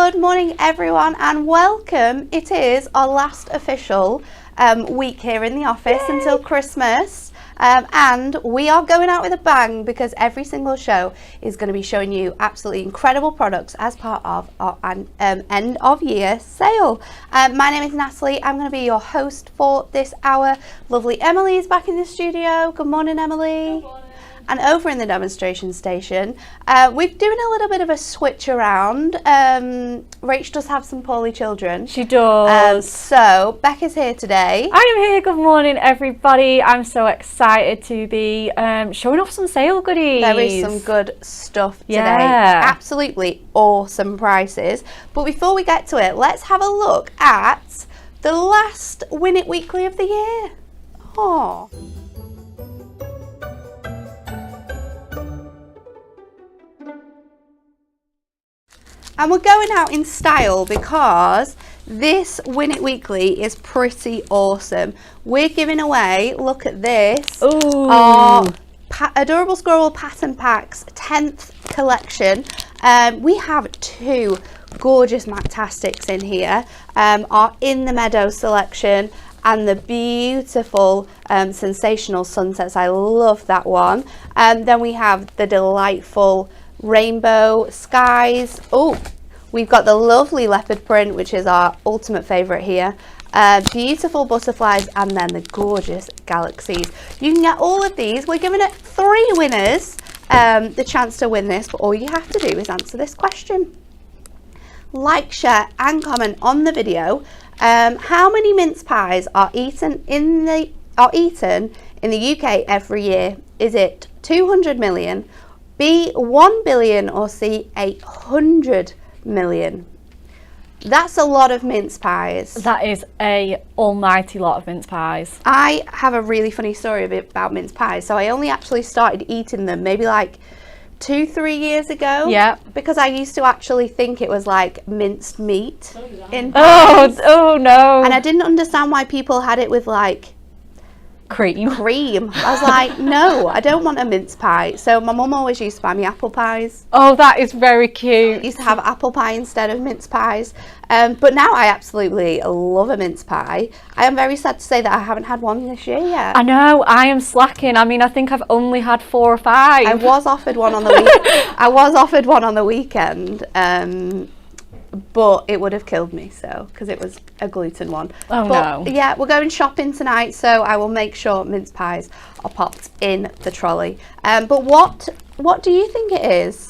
Good morning everyone and welcome. It is our last official week here in the office until Christmas and we are going out with a bang because every single show is going to be showing you absolutely incredible products as part of our end of year sale. My name is Natalie. I'm going to be your host for this hour. Lovely Emily is back in the studio. Good morning, Emily. Good morning. And over in the demonstration station, we're doing a little bit of a switch around. Rach does have some poorly children. She does. So Becca's here today. I am here. Good morning, everybody. I'm so excited to be showing off some sale goodies. There is some good stuff today. Yeah. Absolutely awesome prices. But before we get to it, let's have a look at the last Win It Weekly of the year. Oh. And we're going out in style because this Win It Weekly is pretty awesome. We're giving away, look at this, our Adorable Squirrel Pattern Packs 10th collection. We have two gorgeous Mactastics in here, our In the Meadow selection and the beautiful Sensational Sunsets. I love that one. Then we have the delightful Rainbow Skies. Oh, we've got the lovely leopard print, which is our ultimate favorite here. Beautiful butterflies, and then the gorgeous galaxies. You can get all of these. We're giving it 3 winners the chance to win this, but all you have to do is answer this question. Like, share and comment on the video. How many mince pies are eaten in the UK every year? Is it 200 million? B, 1 billion, or C, 800 million? That's a lot of mince pies. That is a almighty lot of mince pies. I have a really funny story about mince pies. So I only actually started eating them maybe like 2-3 years ago. Yeah. Because I used to actually think it was like minced meat in pies. Oh no. And I didn't understand why people had it with like cream. I was like, no, I don't want a mince pie. So my mum always used to buy me apple pies. Oh, that is very cute. I used to have apple pie instead of mince pies. But now I absolutely love a mince pie. I am very sad to say that I haven't had one this year yet. I know, I am slacking. I mean, I think I've only had 4 or 5. I was offered one on the week. I was offered one on the weekend. But it would have killed me, so because it was a gluten one. Oh but, no. Yeah, we're going shopping tonight, so I will make sure mince pies are popped in the trolley. But what do you think it is?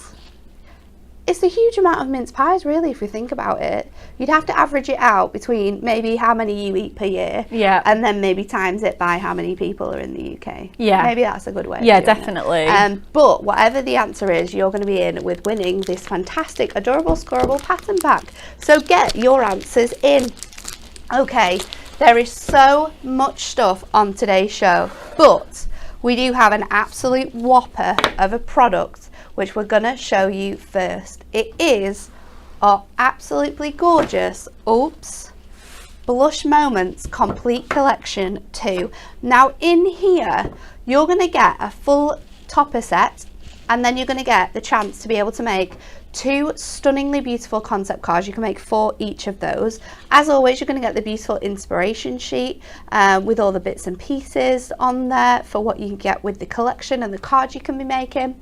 It's a huge amount of mince pies, really, if we think about it. You'd have to average it out between maybe how many you eat per year, and then maybe times it by how many people are in the UK. Yeah, maybe that's a good way. Yeah, of doing definitely. It. But whatever the answer is, you're going to be in with winning this fantastic Adorable Squirrel Pattern Pack. So get your answers in. Okay, there is so much stuff on today's show, but we do have an absolute whopper of a product which we're gonna show you first. It is our absolutely gorgeous, Blush Moments Complete Collection 2. Now in here, you're gonna get a full topper set, and then you're gonna get the chance to be able to make 2 stunningly beautiful concept cards. You can make 4 each of those. As always, you're going to get the beautiful inspiration sheet with all the bits and pieces on there for what you can get with the collection and the cards you can be making.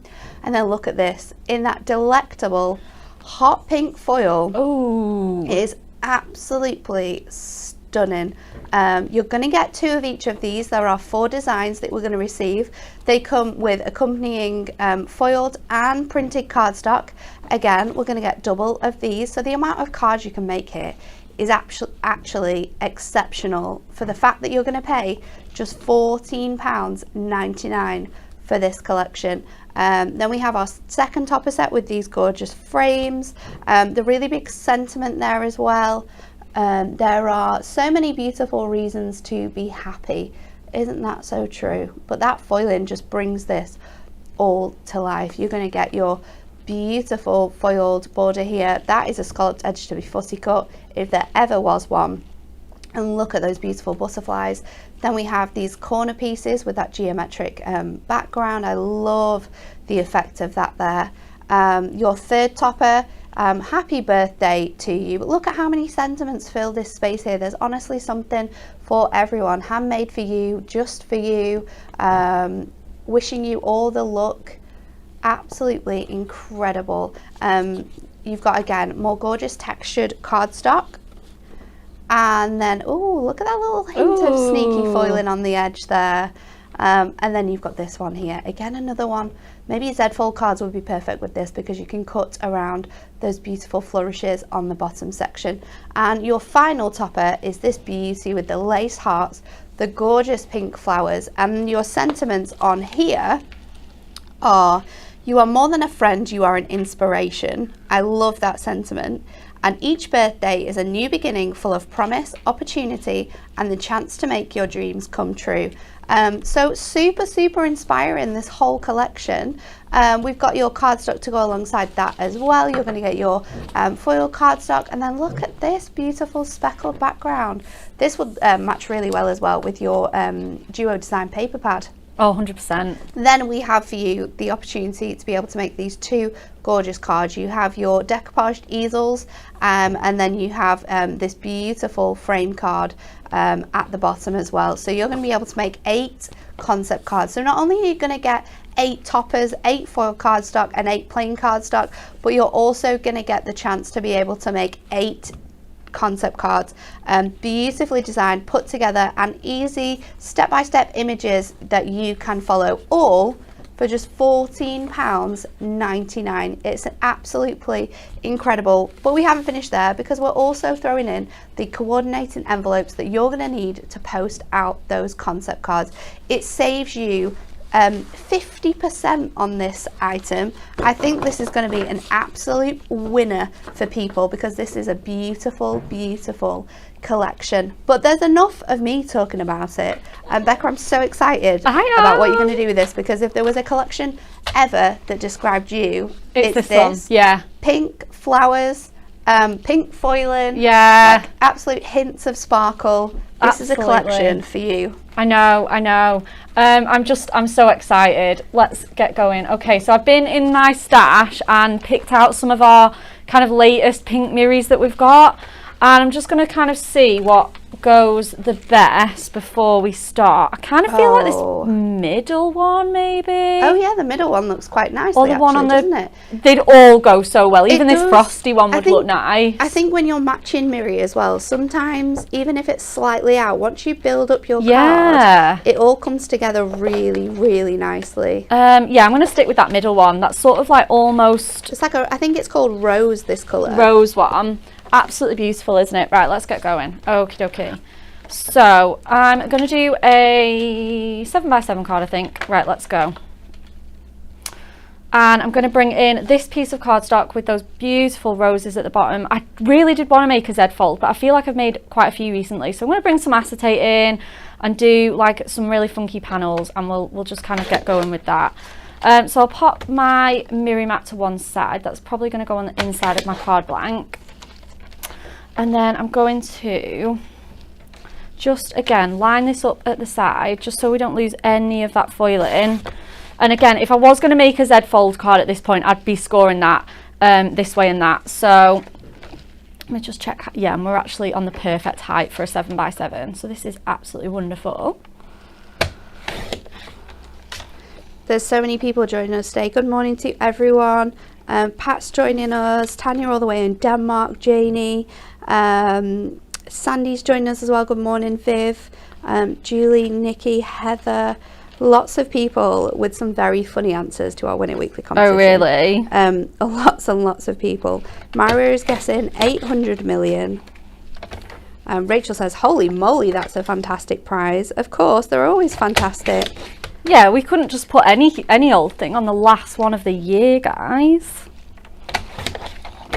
And then look at this in that delectable hot pink foil. Oh, It is absolutely stunning. You're going to get 2 of each of these. There are 4 designs that we're going to receive. They come with accompanying foiled and printed cardstock. Again, we're going to get double of these. So the amount of cards you can make here is actually exceptional for the fact that you're going to pay just £14.99 for this collection. Then we have our second topper set with these gorgeous frames. The really big sentiment there as well. There are so many beautiful reasons to be happy. Isn't that so true? But that foiling just brings this all to life. You're going to get your beautiful foiled border here. That is a scalloped edge to be fussy cut if there ever was one. And look at those beautiful butterflies. Then we have these corner pieces with that geometric background. I love the effect of that there. Your third topper happy birthday to you. But look at how many sentiments fill this space here. There's honestly something for everyone, handmade for you, just for you, wishing you all the luck. Absolutely incredible. You've got, again, more gorgeous textured cardstock. And then, oh, look at that little hint of sneaky foiling on the edge there. And then you've got this one here. Again, another one. Maybe Z-fold cards would be perfect with this because you can cut around those beautiful flourishes on the bottom section. And your final topper is this beauty with the lace hearts, the gorgeous pink flowers, and your sentiments on here are, you are more than a friend, you are an inspiration. I love that sentiment. And each birthday is a new beginning full of promise, opportunity, and the chance to make your dreams come true. So super inspiring, this whole collection. We've got your cardstock to go alongside that as well. You're going to get your foil cardstock, and then look at this beautiful speckled background. This would match really well as well with your Duo Design paper pad. Oh, 100%. Then we have for you the opportunity to be able to make these two gorgeous cards. You have your decoupaged easels, and then you have this beautiful frame card at the bottom as well. So you're going to be able to make 8 concept cards. So not only are you going to get 8 toppers, 8 foil cardstock, and 8 plain cardstock, but you're also going to get the chance to be able to make 8 concept cards, beautifully designed, put together, and easy step-by-step images that you can follow, all for just £14.99. It's absolutely incredible. But we haven't finished there, because we're also throwing in the coordinating envelopes that you're going to need to post out those concept cards. It saves you 50% on this item. I think this is going to be an absolute winner for people, because this is a beautiful collection. But there's enough of me talking about it, and Becca, I'm so excited about what you're going to do with this, because if there was a collection ever that described you, it's this one. Yeah, pink flowers, pink foiling, yeah, like absolute hints of sparkle. This is a collection for you. I know. I'm so excited. Let's get going. Okay, so I've been in my stash and picked out some of our kind of latest pink mirrors that we've got, and I'm just going to kind of see what goes the best before we start. I kind of feel like this middle one, maybe. Oh yeah, the middle one looks quite nice. Or the one on doesn't it? They'd all go so well. Even this frosty one would look nice. I think when you're matching mirror as well, sometimes even if it's slightly out, once you build up your card, it all comes together really nicely. Yeah, I'm going to stick with that middle one. That's sort of like almost, it's like I think it's called rose, this colour. Rose one. Absolutely beautiful, isn't it? Right, let's get going. Okie dokie. So I'm going to do a 7x7 card, I think. Right, let's go. And I'm going to bring in this piece of cardstock with those beautiful roses at the bottom. I really did want to make a Z fold, but I feel like I've made quite a few recently. So I'm going to bring some acetate in and do like some really funky panels, and we'll just kind of get going with that. So I'll pop my mirror mat to one side. That's probably going to go on the inside of my card blank. And then I'm going to just, again, line this up at the side, just so we don't lose any of that foiling. And again, if I was going to make a Z fold card at this point, I'd be scoring that this way and that. So let me just check. Yeah, and we're actually on the perfect height for a 7x7. So this is absolutely wonderful. There's so many people joining us today. Good morning to everyone. Pat's joining us, Tanya all the way in Denmark, Janie, Sandy's joining us as well. Good morning, Viv, Julie, Nikki, Heather. Lots of people with some very funny answers to our Win It Weekly competition. Oh, really? Lots and lots of people. Maria is guessing 800 million. Rachel says, holy moly, that's a fantastic prize. Of course, they're always fantastic. Yeah, we couldn't just put any old thing on the last one of the year, guys.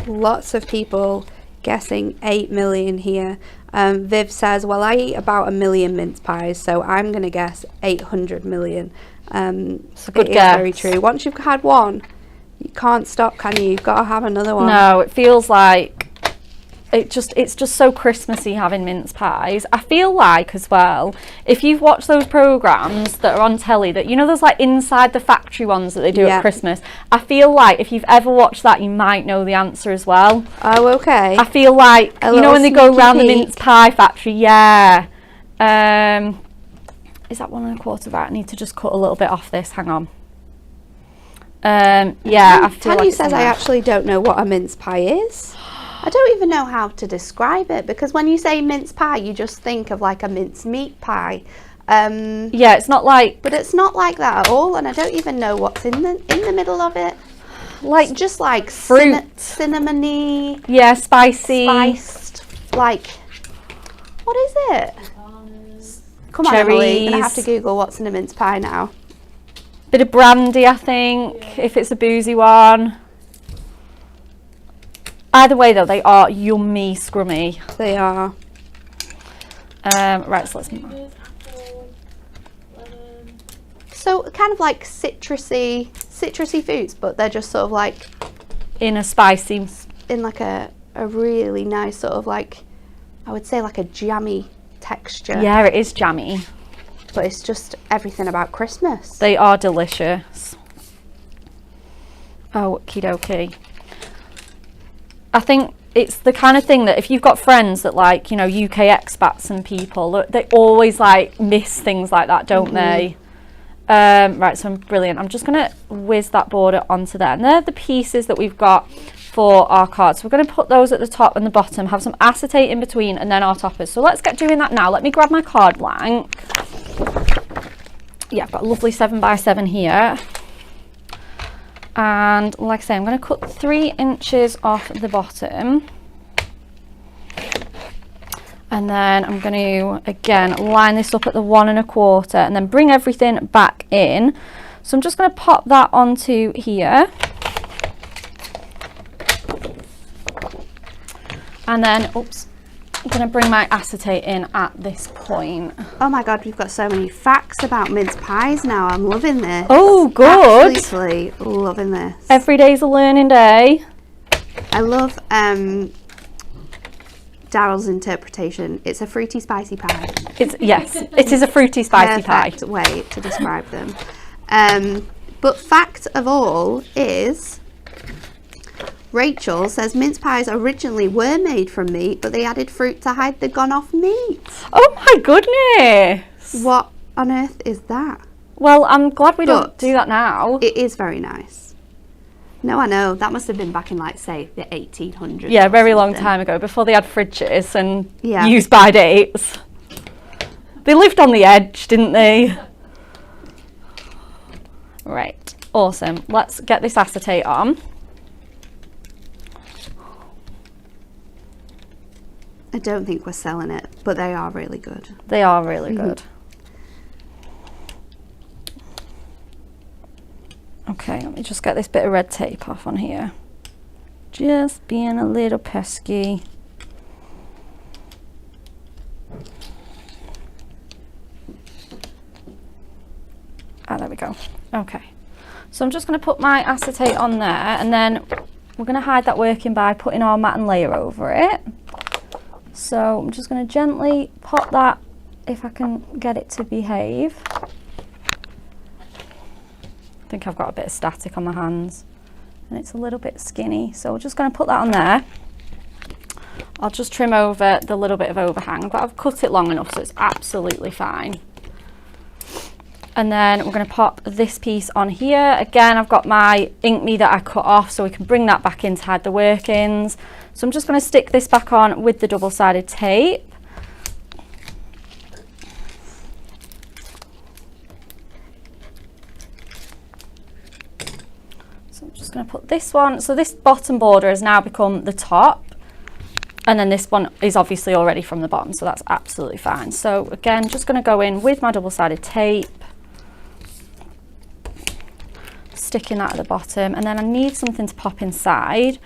Lots of people guessing 8 million here. Viv says, well, I eat about 1 million mince pies, so I'm going to guess 800 million. It's a good guess. guess. Very true. Once you've had one, you can't stop, can you? You've got to have another one. No, it feels like it's just so Christmassy having mince pies. I feel like as well, if you've watched those programs that are on telly, that you know there's like inside the factory ones that they do at Christmas, I feel like if you've ever watched that, you might know the answer as well. Oh, okay. I feel like you know when they go around the mince pie factory. Is that 1 1/4 right? I need to just cut a little bit off this. Hang on. I feel Tanya like says I actually don't know what a mince pie is. I don't even know how to describe it, because when you say mince pie, you just think of like a mince meat pie. It's not like, but it's not like that at all, and I don't even know what's in the middle of it. Like it's just like fruit, cinnamony, spicy, spiced. Like, what is it? Come on, cherries. Emily, you're gonna have to Google what's in a mince pie now. Bit of brandy, I think, if it's a boozy one. Either way, though, they are yummy, scrummy. They are. Right, so let's. So kind of like citrusy foods, but they're just sort of like in a spicy, in like a really nice sort of like, I would say like a jammy texture. Yeah, it is jammy. But it's just everything about Christmas. They are delicious. Okie dokie. I think it's the kind of thing that if you've got friends that like, you know, UK expats and people, they always like miss things like that, don't they? Right, so I'm brilliant. I'm just going to whiz that border onto there. And they're the pieces that we've got for our cards. So we're going to put those at the top and the bottom, have some acetate in between, and then our toppers. So let's get doing that now. Let me grab my card blank. Yeah, I've got a lovely 7x7 here. And like I say, I'm going to cut 3 inches off the bottom. And then I'm going to, again, line this up at the 1 1/4 and then bring everything back in. So I'm just going to pop that onto here. And then, oops, I'm going to bring my acetate in at this point. Oh my God, we've got so many facts about mince pies now. I'm loving this. Oh, good. Absolutely loving this. Every day's a learning day. I love Daryl's interpretation. It's a fruity spicy pie. Yes, it is a fruity spicy pie. Perfect way to describe them. But fact of all is, Rachel says mince pies originally were made from meat, but they added fruit to hide the gone off meat. Oh my goodness. What on earth is that? Well, I'm glad we don't do that now. It is very nice. No, I know. That must have been back in, like, say, the 1800s. Yeah, very long time ago, before they had fridges and yeah. use by dates. They lived on the edge, didn't they? Right, awesome. Let's get this acetate on. I don't think we're selling it, but they are really good. They are really good. Okay, let me just get this bit of red tape off on here. Just being a little pesky. Ah, there we go. Okay. So I'm just going to put my acetate on there, and then we're going to hide that working by putting our matte layer over it. So I'm just going to gently pop that, if I can get it to behave. I think I've got a bit of static on my hands and it's a little bit skinny, so we're just going to put that on there. I'll just trim over the little bit of overhang, but I've cut it long enough so it's absolutely fine. And then we're going to pop this piece on here. Again, I've got my ink me that I cut off, so we can bring that back in to hide the workings. So I'm just going to stick this back on with the double-sided tape. So I'm just going to put this one. So this bottom border has now become the top. And then this one is obviously already from the bottom, so that's absolutely fine. So again, just going to go in with my double-sided tape. Sticking that at the bottom, and then I need something to pop inside.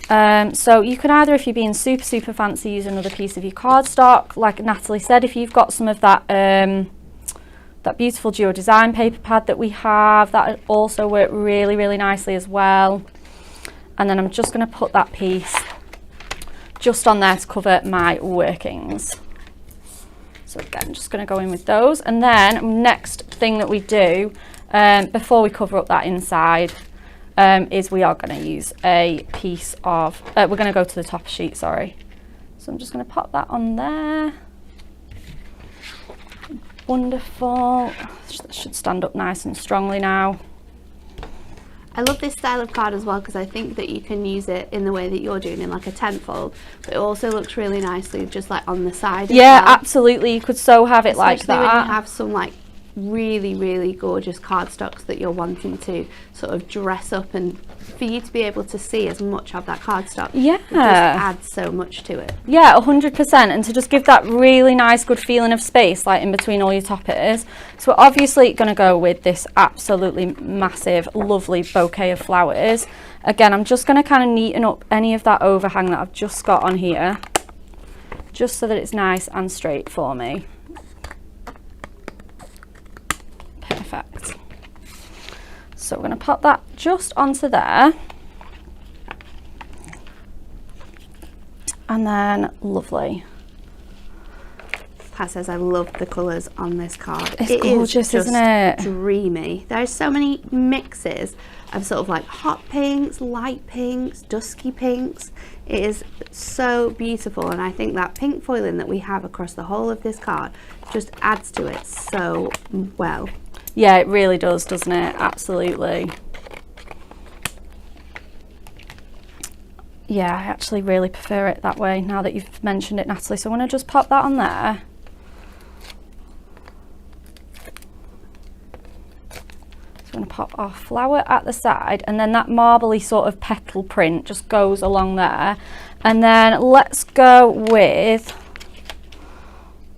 So you can either, if you're being super fancy, use another piece of your cardstock. Like Natalie said, if you've got some of that that beautiful Duo Design paper pad that we have, that would also work really nicely as well. And then I'm just going to put that piece just on there to cover my workings. So again, just going to go in with those. And then next thing that we do before we cover up that inside is we are going to use a piece of, we're going to go to the top sheet, sorry. So I'm just going to pop that on there. Wonderful. That should stand up nice and strongly now. I love this style of card as well because I think that you can use it in the way that you're doing, in like a tenfold, but it also looks really nicely just like on the side. Yeah, as well. Absolutely. You could so have it like that. Especially when you have some like really gorgeous cardstocks that you're wanting to sort of dress up, and for you to be able to see as much of that cardstock, yeah, it just adds so much to it. Yeah, 100%, and to just give that really nice good feeling of space like in between all your toppers. So we're obviously going to go with this absolutely massive lovely bouquet of flowers. Again, I'm just going to kind of neaten up any of that overhang that I've just got on here, just so that it's nice and straight for me. Perfect. So we're going to pop that just onto there. And then, lovely. Pat says, I love the colours on this card. It's gorgeous, isn't it? Dreamy. There's so many mixes of sort of like hot pinks, light pinks, dusky pinks. It is so beautiful, and I think that pink foiling that we have across the whole of this card just adds to it so well. Yeah, it really does, doesn't it? Absolutely. Yeah, I actually really prefer it that way now that you've mentioned it, Natalie. So I'm going to just pop that on there. So I'm going to pop our flower at the side, and then that marbly sort of petal print just goes along there. And then let's go with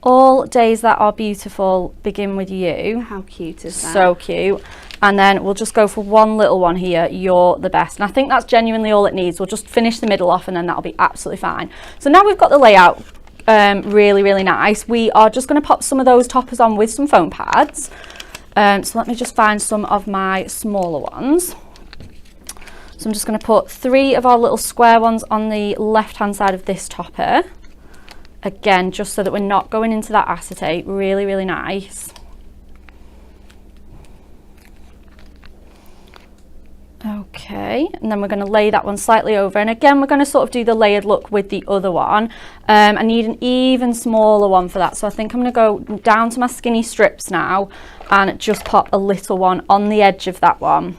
All Days That Are Beautiful Begin With You. How cute is that? So cute. And then we'll just go for one little one here, You're the Best. And I think that's genuinely all it needs. We'll just finish the middle off and then that'll be absolutely fine. So now we've got the layout really nice. We are just going to pop some of those toppers on with some foam pads. So let me just find some of my smaller ones. So I'm just going to put 3 of our little square ones on the left hand side of this topper. Again, just so that we're not going into that acetate. Really nice. Okay, and then we're going to lay that one slightly over, and again we're going to sort of do the layered look with the other one. I need an even smaller one for that, so I think I'm going to go down to my skinny strips now and just pop a little one on the edge of that one.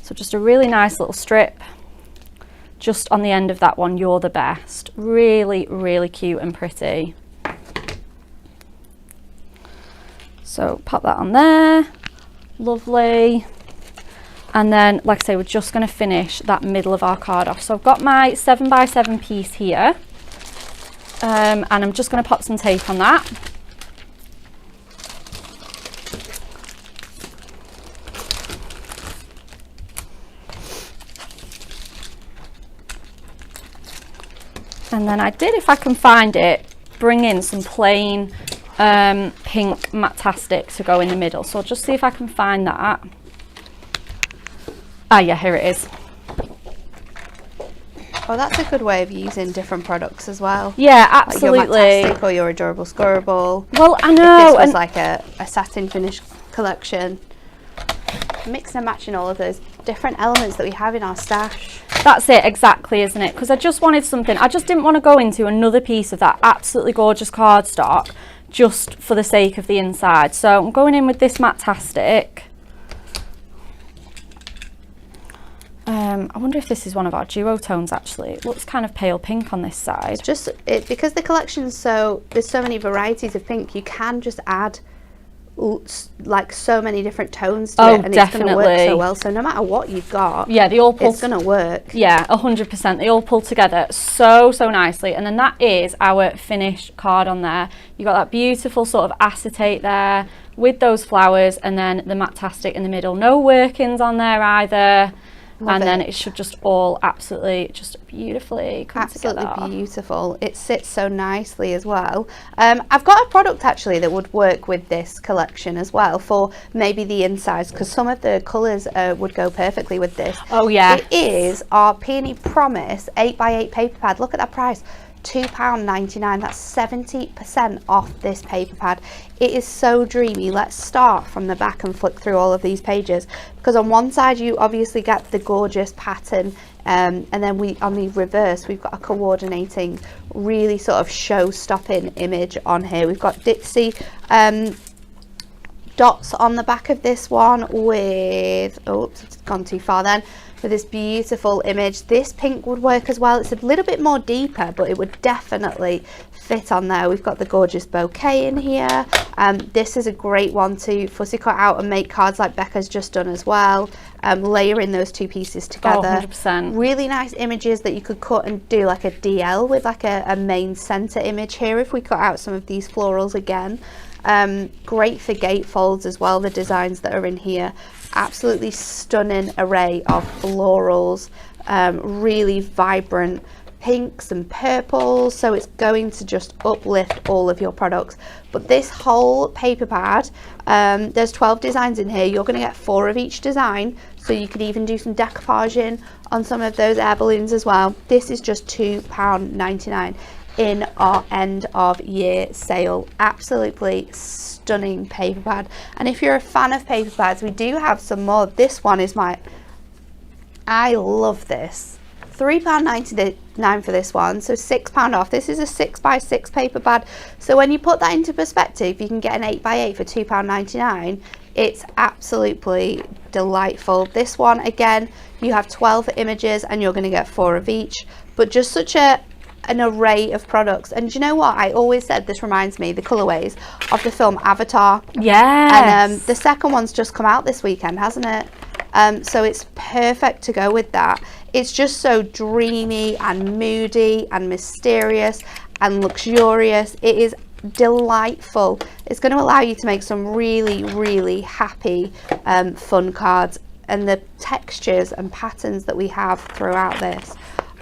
So just a really nice little strip just on the end of that one, You're the Best. Really cute and pretty. So pop that on there, lovely. And then, like I say, we're just going to finish that middle of our card off. So I've got my 7x7 piece here, and I'm just going to pop some tape on that. And then I did, if I can find it, bring in some plain pink Matastic to go in the middle. So I'll just see if I can find that. Ah, yeah, here it is. Oh, that's a good way of using different products as well. Yeah, absolutely. Like your Matastic or your Adorable Scorable. Well, I know. If this was like a satin finish collection. Mix and matching all of those different elements that we have in our stash. That's it, exactly, isn't it? Because I just wanted something. I just didn't want to go into another piece of that absolutely gorgeous cardstock just for the sake of the inside. So I'm going in with this Matastic. I wonder if this is one of our duotones actually. It looks kind of pale pink on this side. It's just because the collection's there's so many varieties of pink, you can just add like so many different tones to it, and definitely. It's going to work so well. So no matter what you've got, yeah, they all pull. It's going to work. Yeah, 100%. They all pull together so nicely. And then that is our finished card on there. You got that beautiful sort of acetate there with those flowers, and then the Matastic in the middle. No workings on there either. and then it should just all absolutely just beautifully come together. Absolutely beautiful. It sits so nicely as well. I've got a product actually that would work with this collection as well for maybe the insides, because some of the colours would go perfectly with this. Oh yeah. It is our Peony Promise 8x8 paper pad. Look at that price. £2.99. That's 70% off this paper pad. It is so dreamy. Let's start from the back and flick through all of these pages, because on one side you obviously get the gorgeous pattern, and then on the reverse we've got a coordinating, really sort of show-stopping image on here. We've got ditzy dots on the back of this one with, oops, it's gone too far then, for this beautiful image. This pink would work as well. It's a little bit more deeper, but it would definitely fit on there. We've got the gorgeous bouquet in here. This is a great one to fussy cut out and make cards like Becca's just done as well. Layering those two pieces together. 100%. Really nice images that you could cut and do like a DL with like a main center image here if we cut out some of these florals again. Great for gatefolds as well, the designs that are in here. Absolutely stunning array of florals, really vibrant pinks and purples, so it's going to just uplift all of your products. But this whole paper pad, there's 12 designs in here. You're going to get 4 of each design, so you could even do some decoupaging on some of those air balloons as well. This is just £2.99 in our end of year sale. Absolutely stunning paper pad. And if you're a fan of paper pads, we do have some more. This one is I love this. £3.99 for this one, so £6 off. This is a 6x6 paper pad, so when you put that into perspective, you can get an 8x8 for £2.99. It's absolutely delightful. This one, again, you have 12 images and you're going to get 4 of each, but just such an array of products. And do you know what, I always said this reminds me, the colorways of the film Avatar. Yes. And the second one's just come out this weekend, hasn't it? So it's perfect to go with that. It's just so dreamy and moody and mysterious and luxurious. It is delightful. It's going to allow you to make some really, really happy, fun cards. And the textures and patterns that we have throughout this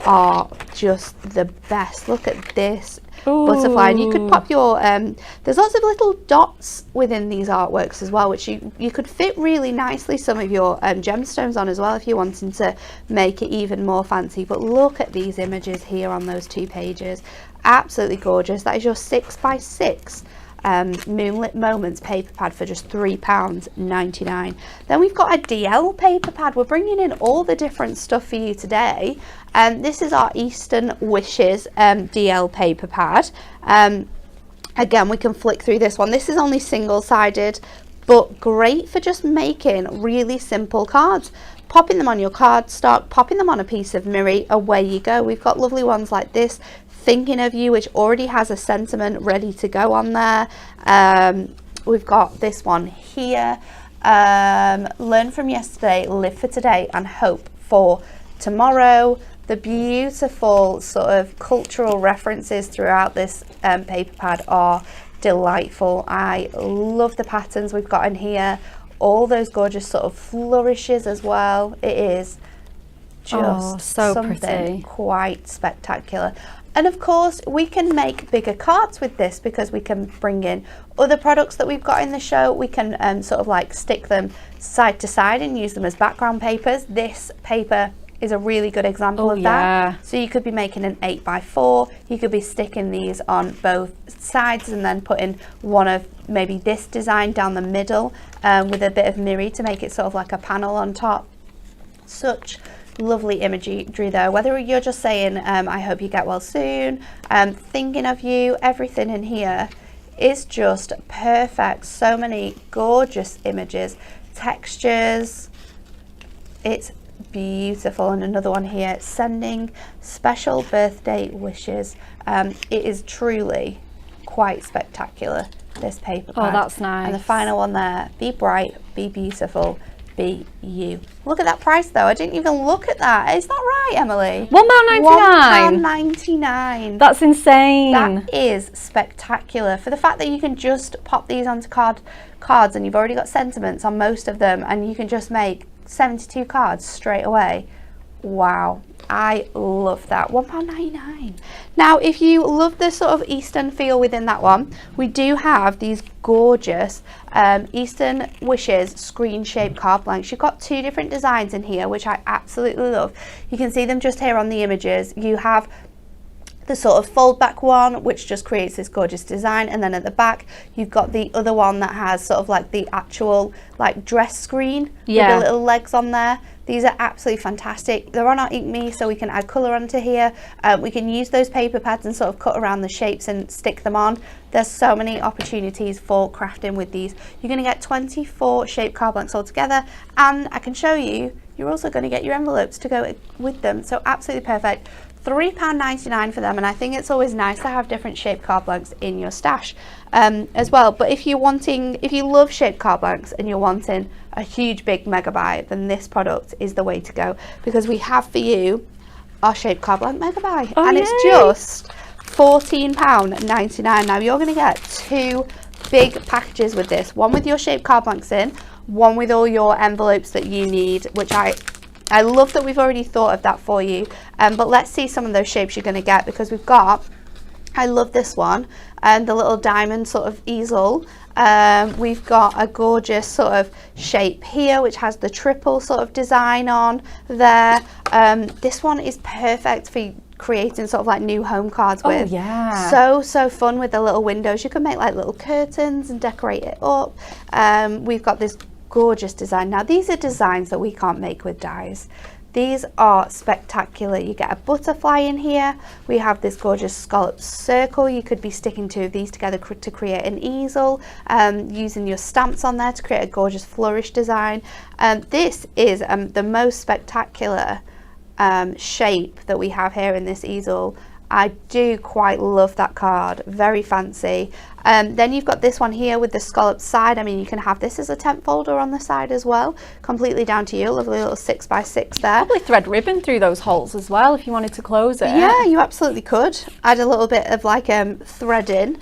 are just the best. Look at this. Ooh. Butterfly, and you could pop your there's lots of little dots within these artworks as well, which you could fit really nicely some of your gemstones on as well if you're wanting to make it even more fancy. But look at these images here on those 2 pages. Absolutely gorgeous. That is your 6x6 Moonlit Moments paper pad for just £3.99. Then we've got a DL paper pad. We're bringing in all the different stuff for you today. This is our Eastern Wishes DL paper pad. Again, we can flick through this one. This is only single-sided, but great for just making really simple cards. Popping them on your cardstock, popping them on a piece of mirri, away you go. We've got lovely ones like this, Thinking of You, which already has a sentiment ready to go on there. We've got this one here, Learn from Yesterday, Live for Today, and Hope for Tomorrow. The beautiful sort of cultural references throughout this paper pad are delightful. I love the patterns we've got in here, all those gorgeous sort of flourishes as well. It is just so something pretty, quite spectacular. And of course, we can make bigger cards with this because we can bring in other products that we've got in the show. We can sort of like stick them side to side and use them as background papers. This paper is a really good example of that. So you could be making an 8x4. You could be sticking these on both sides and then putting one of maybe this design down the middle with a bit of mirri to make it sort of like a panel on top. Such lovely imagery there, whether you're just saying I hope you get well soon, thinking of you, everything in here is just perfect. So many gorgeous images, textures, it's beautiful. And another one here, sending special birthday wishes. It is truly quite spectacular, this paper pad. Oh, that's nice. And the final one there, be bright, be beautiful, be you. Look at that price though. I didn't even look at that. Is that right, Emily? £1.99. £1.99. That's insane. That is spectacular. For the fact that you can just pop these onto cards and you've already got sentiments on most of them, and you can just make 72 cards straight away. Wow, I love that. £1.99. Now, if you love the sort of Eastern feel within that one, we do have these gorgeous Eastern Wishes screen shaped card blanks. You've got 2 different designs in here, which I absolutely love. You can see them just here on the images. You have the sort of fold back one, which just creates this gorgeous design, and then at the back you've got the other one that has sort of like the actual like dress screen with the little legs on there. These are absolutely fantastic. They're on our Ink Me, so we can add colour onto here. We can use those paper pads and sort of cut around the shapes and stick them on. There's so many opportunities for crafting with these. You're going to get 24 shape card blanks altogether, and I can show you, you're also going to get your envelopes to go with them. So absolutely perfect. £3.99 for them, and I think it's always nice to have different shaped card blanks in your stash as well. But if you love shaped card blanks and you're wanting a huge big mega buy, then this product is the way to go, because we have for you our shaped card blank mega buy, and it's just £14.99. Now you're going to get 2 big packages with this, one with your shaped card blanks in, one with all your envelopes that you need, which I love that we've already thought of that for you. But let's see some of those shapes you're going to get, because we've got, I love this one, and the little diamond sort of easel. We've got a gorgeous sort of shape here, which has the triple sort of design on there. This one is perfect for creating sort of like new home cards with. So fun with the little windows. You can make like little curtains and decorate it up. We've got this gorgeous design. Now these are designs that we can't make with dies. These are spectacular. You get a butterfly in here. We have this gorgeous scalloped circle. You could be sticking 2 of these together to create an easel, using your stamps on there to create a gorgeous flourish design. This is the most spectacular shape that we have here in this easel. I do quite love that card, very fancy. Then you've got this one here with the scalloped side. I mean, you can have this as a tent folder on the side as well, completely down to you. Lovely little 6x6 there. Probably thread ribbon through those holes as well if you wanted to close it. Yeah, you absolutely could. Add a little bit of like threading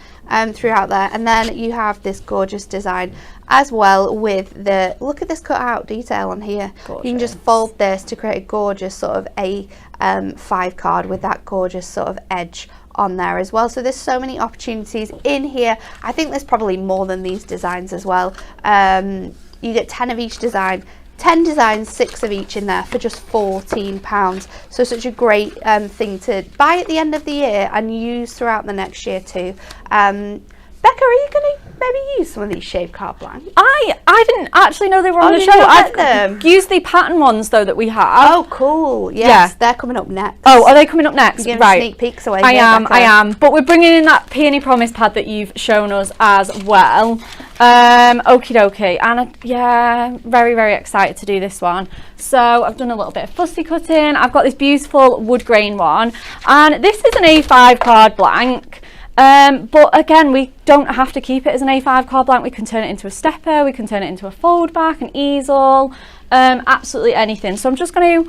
throughout there, and then you have this gorgeous design as well with the, look at this cut out detail on here. Gorgeous. You can just fold this to create a gorgeous sort of A5 card with that gorgeous sort of edge on there as well. So there's so many opportunities in here. I think there's probably more than these designs as well. You get 10 of each design, 10 designs, 6 of each in there for just £14. So such a great thing to buy at the end of the year and use throughout the next year too. Becca, are you going to maybe use some of these shaped card blanks? I didn't actually know they were on the show. I've used the pattern ones though that we have. Oh, cool. Yes, they're coming up next. Oh, are they coming up next? You're giving sneak peeks away. I am. But we're bringing in that Peony Promise pad that you've shown us as well. Okie dokie. And yeah, very, very excited to do this one. So I've done a little bit of fussy cutting. I've got this beautiful wood grain one. And this is an A5 card blank. But again, we don't have to keep it as an A5 card blank. We can turn it into a stepper, we can turn it into a fold back, an easel, absolutely anything. So I'm just going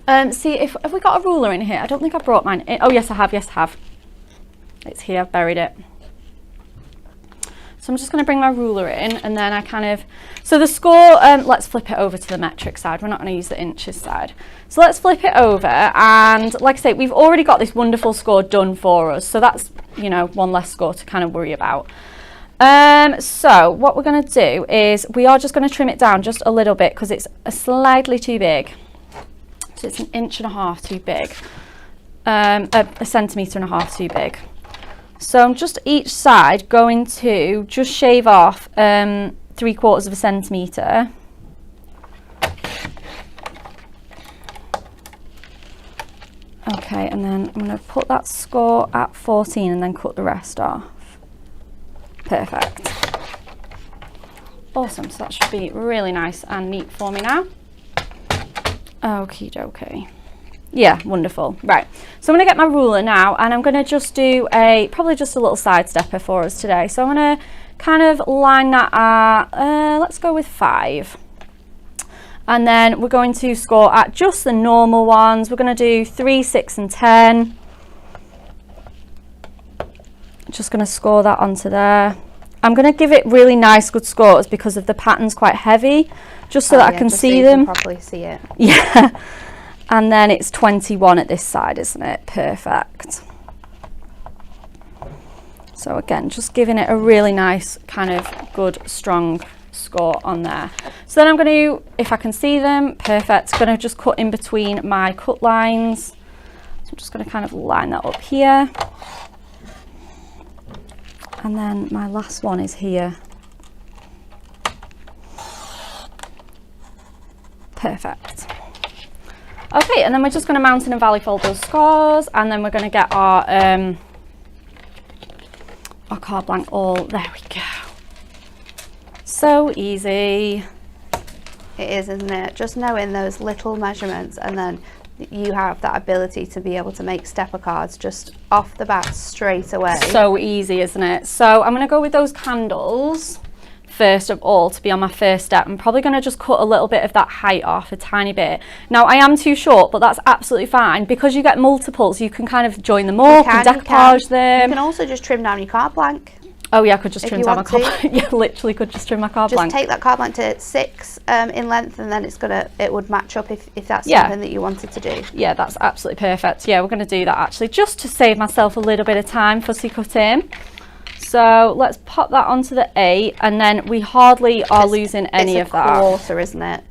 to see if, have we got a ruler in here? I don't think I brought mine in. Oh yes I have, it's here, I've buried it. So I'm just going to bring my ruler in, and then I kind of, so the score, let's flip it over to the metric side. We're not going to use the inches side. So let's flip it over, and like I say, we've already got this wonderful score done for us. So that's, you know, one less score to kind of worry about. So what we're going to do is we are just going to trim it down just a little bit because it's slightly too big. So it's 1.5 inches too big, a 1.5 centimetres too big. So I'm just each side going to just shave off 3/4 centimetre. Okay, and then I'm going to put that score at 14 and then cut the rest off. Perfect. Awesome, so that should be really nice and neat for me now. Okie dokie. Yeah, wonderful. Right, so I'm going to get my ruler now, and I'm going to just do probably just a little side stepper for us today. So I'm going to kind of line that at, let's go with 5. And then we're going to score at just the normal ones. We're going to do 3, 6 and 10. Just going to score that onto there. I'm going to give it really nice, good scores because of the pattern's quite heavy, just so that I can see them. You can properly see it. Yeah. And then it's 21 at this side, isn't it? Perfect. So again, just giving it a really nice kind of good, strong score on there. So then I'm going to, if I can see them, perfect. Going to just cut in between my cut lines. So I'm just going to kind of line that up here. And then my last one is here. Perfect. Okay, and then we're just going to mountain and valley fold those scores, and then we're going to get our card blank all, there we go. So easy. It is, isn't it? Just knowing those little measurements, and then you have that ability to be able to make stepper cards just off the bat straight away. So easy, isn't it? So I'm going to go with those candles first of all to be on my first step. I'm probably going to just cut a little bit of that height off, a tiny bit. Now I am too short, but that's absolutely fine because you get multiples. You can kind of join them up and decoupage them. You can also just trim down your card blank. Oh yeah, I could just trim down my card blank. Yeah, literally could just trim my card blank. Just take that card blank to 6 in length, and then it would match up if that's something that you wanted to do. Yeah, that's absolutely perfect. Yeah, we're going to do that actually, just to save myself a little bit of time fussy cutting. So let's pop that onto the 8, and then we hardly are losing any of that. It's a quarter, isn't it?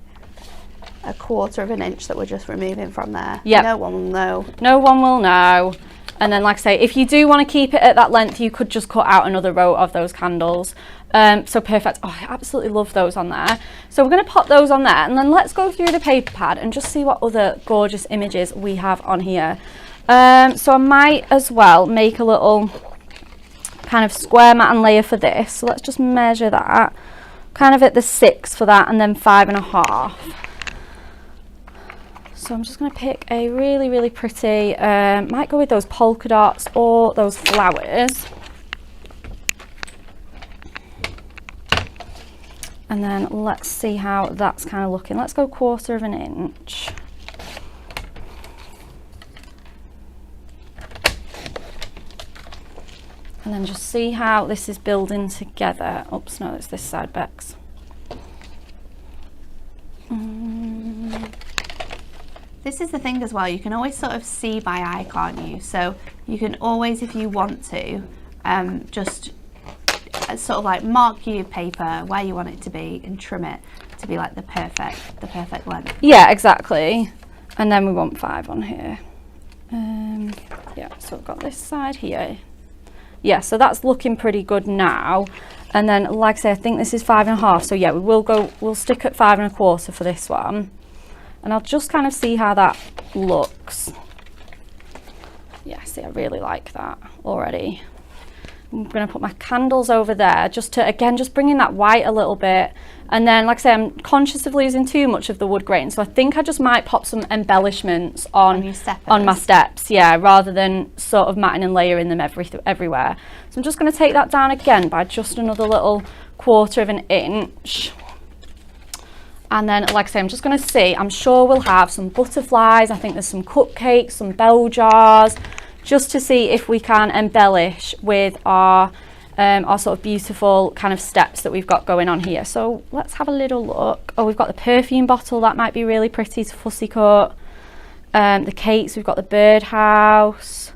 A quarter of an inch that we're just removing from there. Yeah. No one will know. No one will know. And then, like I say, if you do want to keep it at that length, you could just cut out another row of those candles. So perfect. Oh, I absolutely love those on there. So we're going to pop those on there, and then let's go through the paper pad and just see what other gorgeous images we have on here. So I might as well make a little kind of square mat and layer for this. So let's just measure that kind of at the 6 for that, and then 5.5. So I'm just going to pick a really, really pretty, might go with those polka dots or those flowers. And then let's see how that's kind of looking. Let's go 1/4 of an inch. And then just see how this is building together. Oops, no, it's this side, Bex. This is the thing as well, you can always sort of see by eye, can't you? So you can always, if you want to, just sort of like mark your paper where you want it to be and trim it to be like the perfect length. Yeah, exactly. And then we want 5 on here. Yeah, so I've got this side here. Yeah, so that's looking pretty good now. And then, like I say, I think this is 5.5. So yeah, we'll stick at 5.25 for this one. And I'll just kind of see how that looks. Yeah, see, I really like that already. I'm going to put my candles over there just to, again, just bring in that white a little bit. And then, like I say, I'm conscious of losing too much of the wood grain, so I think I just might pop some embellishments on my steps, yeah, rather than sort of matting and layering them everywhere. So I'm just going to take that down again by just another little 1/4 of an inch. And then, like I say, I'm just going to see, I'm sure we'll have some butterflies. I think there's some cupcakes, some bell jars, just to see if we can embellish with our sort of beautiful kind of steps that we've got going on here. So let's have a little look. Oh, we've got the perfume bottle. That might be really pretty to fussy cut. The cakes, we've got the birdhouse.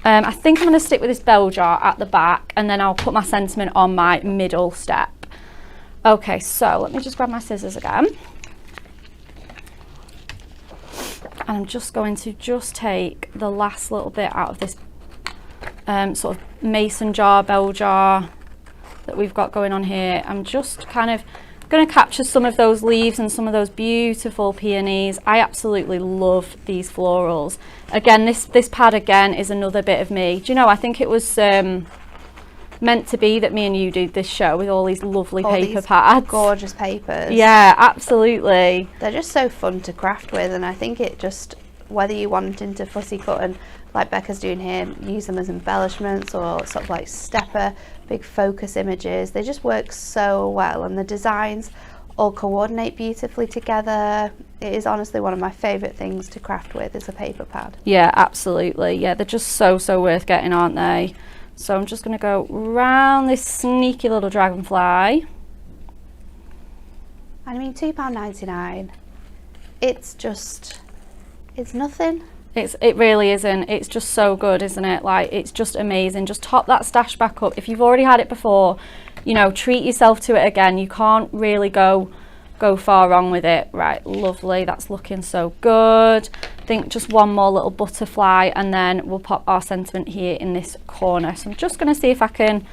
I think I'm going to stick with this bell jar at the back, and then I'll put my sentiment on my middle step. Okay, so let me just grab my scissors again. And I'm just going to take the last little bit out of this sort of mason jar, bell jar that we've got going on here. I'm just kind of going to capture some of those leaves and some of those beautiful peonies. I absolutely love these florals. Again, this pad again is another bit of me. Do you know, I think it was meant to be that me and you do this show with all these lovely paper pads. Gorgeous papers. Yeah, absolutely. They're just so fun to craft with, and I think it just, whether you wanting to fussy cut and, like Becca's doing here, use them as embellishments or sort of like stepper, big focus images, they just work so well, and the designs all coordinate beautifully together. It is honestly one of my favourite things to craft with, is a paper pad. Yeah, absolutely. Yeah, they're just so worth getting, aren't they? So I'm just going to go round this sneaky little dragonfly. I mean, £2.99. It's nothing. It really isn't. It's just so good, isn't it? Like, it's just amazing. Just top that stash back up. If you've already had it before, you know, treat yourself to it again. You can't really go far wrong with it. Right, lovely. That's looking so good. I think just one more little butterfly, and then we'll pop our sentiment here in this corner. So I'm just going to see if I can.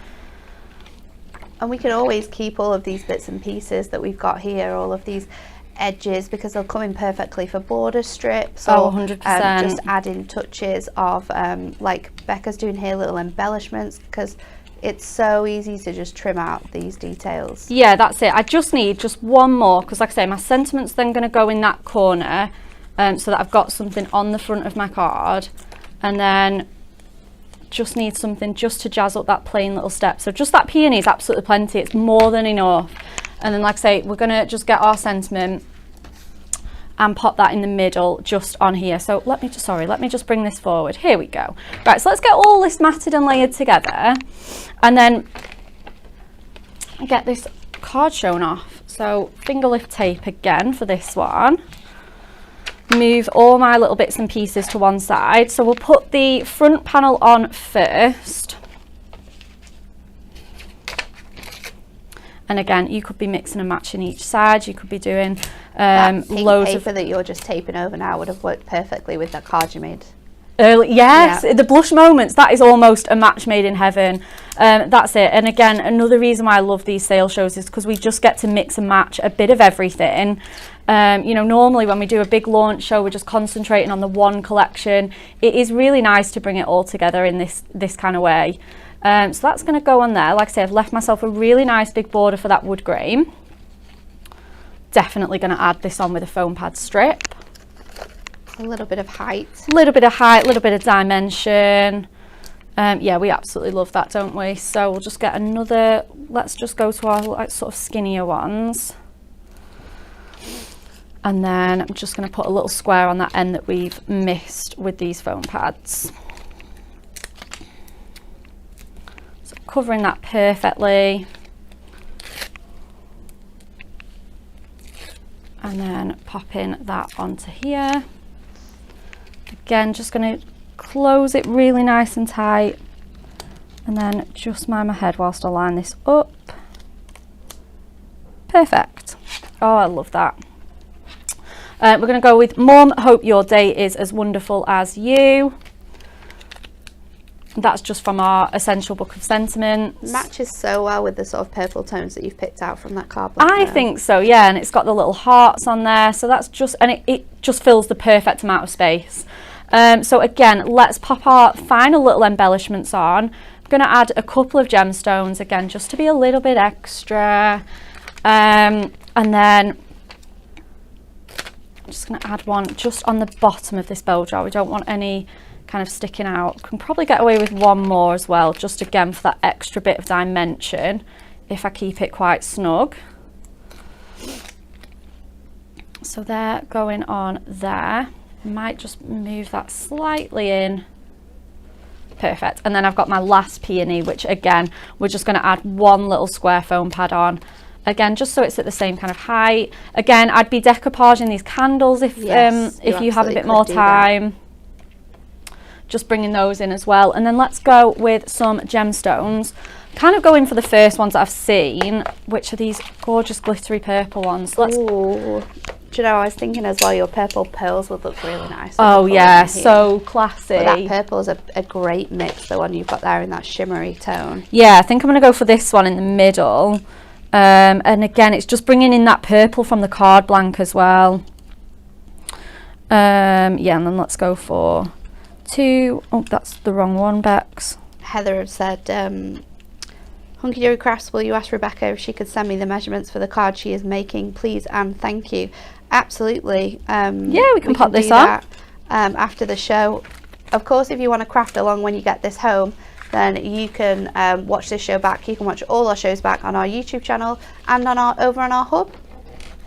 And we can always keep all of these bits and pieces that we've got here, all of these edges, because they'll come in perfectly for border strips, or 100%. Just adding touches of like Becca's doing here, little embellishments, because it's so easy to just trim out these details. Yeah, that's it. I just need just one more, because like I say, my sentiment's then going to go in that corner, so that I've got something on the front of my card, and then just need something just to jazz up that plain little step. So just that peony is absolutely plenty. It's more than enough. And then, like I say, we're going to just get our sentiment and pop that in the middle just on here. So let me just bring this forward. Here we go. Right, so let's get all this matted and layered together, and then get this card shown off. So finger lift tape again for this one. Move all my little bits and pieces to one side. So we'll put the front panel on first. And again, you could be mixing and matching each side. You could be doing that pink loads paper that you're just taping over now would have worked perfectly with that card you made early. Yes, yeah. The blush moments, that is almost a match made in heaven. That's it. And again, another reason why I love these sale shows is because we just get to mix and match a bit of everything. You know, normally when we do a big launch show, we're just concentrating on the one collection. It is really nice to bring it all together in this kind of way. So that's going to go on there. Like I say, I've left myself a really nice big border for that wood grain. Definitely going to add this on with a foam pad strip. a little bit of height. A little bit of height, a little bit of dimension. Yeah, we absolutely love that, don't we? So we'll just get another, let's just go to our like sort of skinnier ones. And then I'm just going to put a little square on that end that we've missed with these foam pads. So covering that perfectly. And then popping that onto here. Again, just going to close it really nice and tight. And then just mind my head whilst I line this up. Perfect. Oh, I love that. We're going to go with Mum, hope your day is as wonderful as you. That's just from our Essential Book of Sentiments. Matches so well with the sort of purple tones that you've picked out from that card. I think so, yeah, and it's got the little hearts on there, so that's just, and it just fills the perfect amount of space. So again, let's pop our final little embellishments on. I'm going to add a couple of gemstones, again, just to be a little bit extra. And then I'm just going to add one just on the bottom of this bow jar. We don't want any kind of sticking out. Can probably get away with one more as well, just again for that extra bit of dimension if I keep it quite snug. So they're going on there. Might just move that slightly in. Perfect. And then I've got my last peony, which again we're just going to add one little square foam pad on. Again, just so it's at the same kind of height. Again, I'd be decoupaging these candles if you have a bit more time. Just bringing those in as well. And then let's go with some gemstones. Kind of going for the first ones that I've seen, which are these gorgeous glittery purple ones. Ooh. Do you know, I was thinking as well, your purple pearls would look really nice. Oh yeah, so classy. But that purple is a great mix, the one you've got there in that shimmery tone. Yeah, I think I'm going to go for this one in the middle. And again, it's just bringing in that purple from the card blank as well. Yeah, and then let's go for two. Oh, that's the wrong one, Bex. Heather had said, Hunky Dory Crafts, will you ask Rebecca if she could send me the measurements for the card she is making, please, and thank you. Absolutely. Yeah, we can pop this on after the show. Of course, if you want to craft along when you get this home, then you can watch this show back. You can watch all our shows back on our YouTube channel and on over on our hub.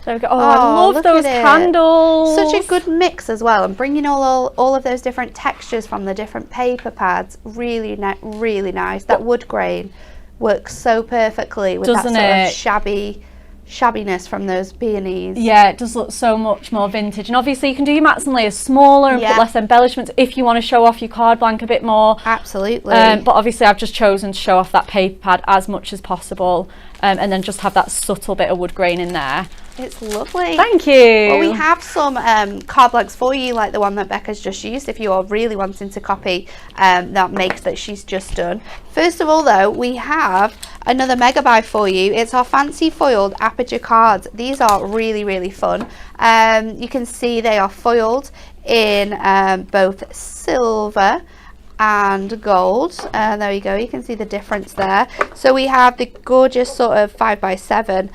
There we go. Oh, I love look those at it. candles. Such a good mix as well, and bringing all of those different textures from the different paper pads. Really nice. That wood grain works so perfectly with Doesn't that sort of shabbiness from those peonies. Yeah, it does look so much more vintage. And obviously you can do your mats and layers smaller and put less embellishments if you want to show off your card blank a bit more. Absolutely. But obviously I've just chosen to show off that paper pad as much as possible, and then just have that subtle bit of wood grain in there. It's lovely. Thank you. Well, we have some card blanks for you, like the one that Becca's just used, if you are really wanting to copy that make that she's just done. First of all, though, we have another mega buy for you. It's our fancy foiled aperture cards. These are really fun. You can see they are foiled in both silver and gold. There you go, you can see the difference there. So we have the gorgeous sort of 5x7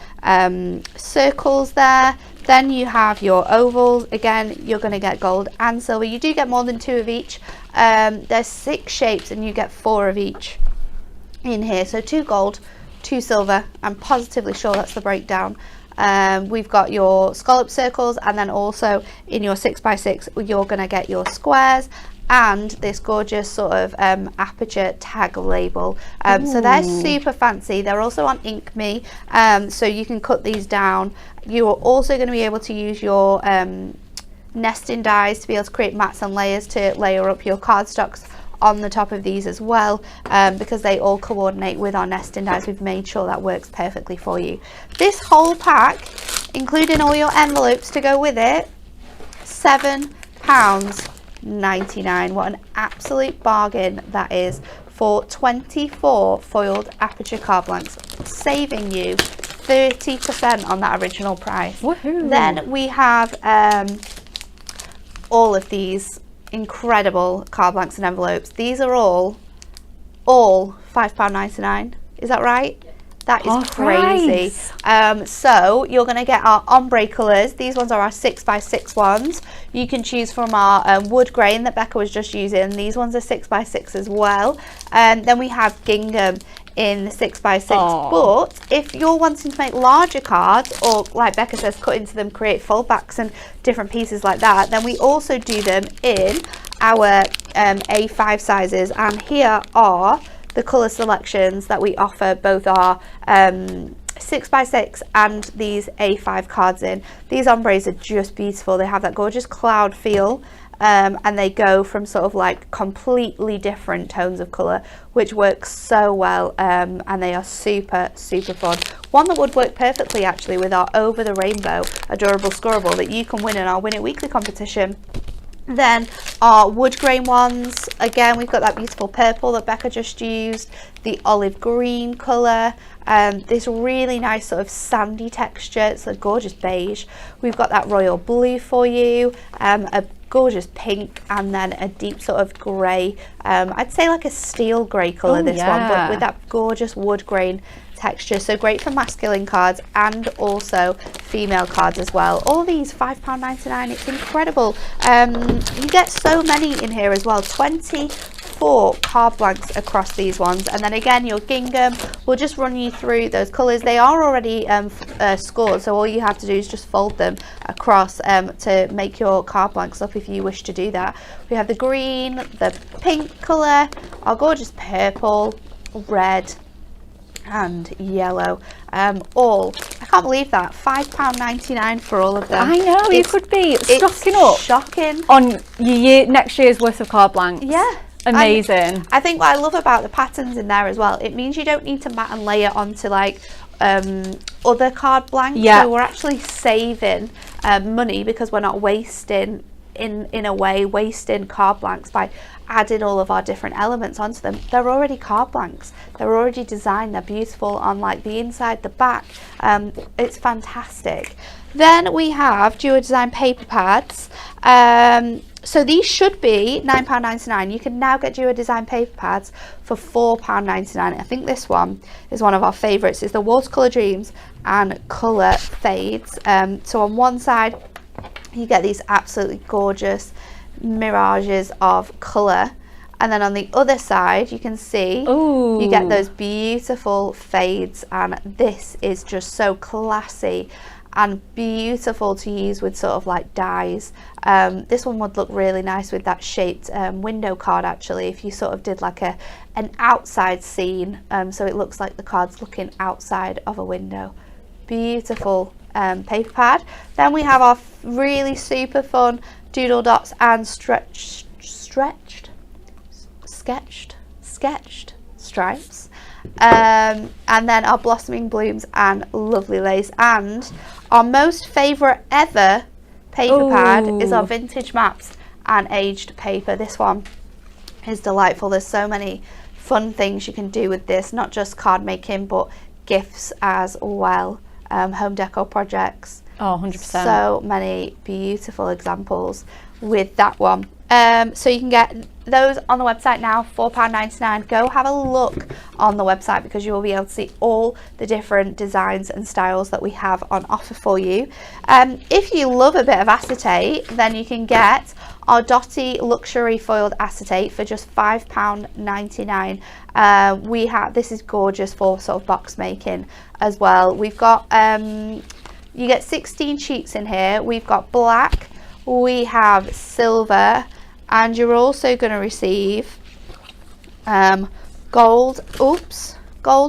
circles there. Then you have your ovals. Again, you're going to get gold and silver. You do get more than 2 of each. There's 6 shapes and you get 4 of each in here. So 2 gold, 2 silver. I'm positively sure that's the breakdown. We've got your scallop circles, and then also in your 6x6 you're going to get your squares and this gorgeous sort of aperture tag label. So they're super fancy. They're also on Ink Me, so you can cut these down. You are also going to be able to use your nesting dies to be able to create mats and layers to layer up your cardstocks on the top of these as well, because they all coordinate with our nesting dies. We've made sure that works perfectly for you. This whole pack, including all your envelopes to go with it, £7.99. What an absolute bargain that is for 24 foiled aperture card blanks, saving you 30% on that original price. Woohoo. Then we have all of these incredible card blanks and envelopes. These are all £5.99. Is that right? That is crazy. So you're going to get our ombre colours. These ones are our 6x6 ones. You can choose from our wood grain that Becca was just using. These ones are 6x6 as well. Then we have gingham in the 6x6. But if you're wanting to make larger cards, or like Becca says, cut into them, create foldbacks and different pieces like that, then we also do them in our A5 sizes. And here are the colour selections that we offer both our 6x6 and these A5 cards in. These ombres are just beautiful. They have that gorgeous cloud feel, and they go from sort of like completely different tones of colour, which works so well, and they are super fun. One that would work perfectly actually with our Over the Rainbow Adorable Scorable that you can win in our Win It Weekly competition. Then our wood grain ones, again we've got that beautiful purple that Becca just used, the olive green colour, this really nice sort of sandy texture. It's a gorgeous beige. We've got that royal blue for you, a gorgeous pink, and then a deep sort of grey, I'd say like a steel grey colour, one, but with that gorgeous wood grain texture. So great for masculine cards and also female cards as well. All these £5.99. It's incredible. You get so many in here as well. 24 card blanks across these ones, and then again your gingham. We'll just run you through those colours. They are already scored, so all you have to do is just fold them across to make your card blanks up if you wish to do that. We have the green, the pink colour, our gorgeous purple, red and yellow. All, I can't believe that, £5.99 for all of them. I know, you could be stocking up shocking on your next year's worth of card blanks. Yeah, amazing. I think what I love about the patterns in there as well, it means you don't need to mat and layer onto like other card blanks. So we're actually saving money, because we're not wasting in a way wasting card blanks by adding all of our different elements onto them. They're already card blanks, they're already designed, they're beautiful on like the inside, the back. It's fantastic. Then we have Duo Design paper pads. So these should be £9.99. You can now get Duo Design paper pads for £4.99. I think this one is one of our favourites. It's the Watercolour Dreams and Colour Fades. So on one side you get these absolutely gorgeous mirages of colour, and then on the other side you can see you get those beautiful fades, and this is just so classy and beautiful to use with sort of like dies. This one would look really nice with that shaped window card actually, if you sort of did like an outside scene, so it looks like the card's looking outside of a window. Beautiful paper pad. Then we have our really super fun doodle dots and sketched stripes, and then our blossoming blooms and lovely lace, and our most favourite ever paper pad is our vintage maps and aged paper. This one is delightful. There's so many fun things you can do with this, not just card making but gifts as well, home decor projects. 100%. So many beautiful examples with that one. So you can get those on the website now, £4.99. Go have a look on the website because you will be able to see all the different designs and styles that we have on offer for you. If you love a bit of acetate, then you can get our Dotty luxury foiled acetate for just £5.99. We have, this is gorgeous for sort of box making as well. We've got you get 16 sheets in here. We've got black, we have silver, and you're also going to receive gold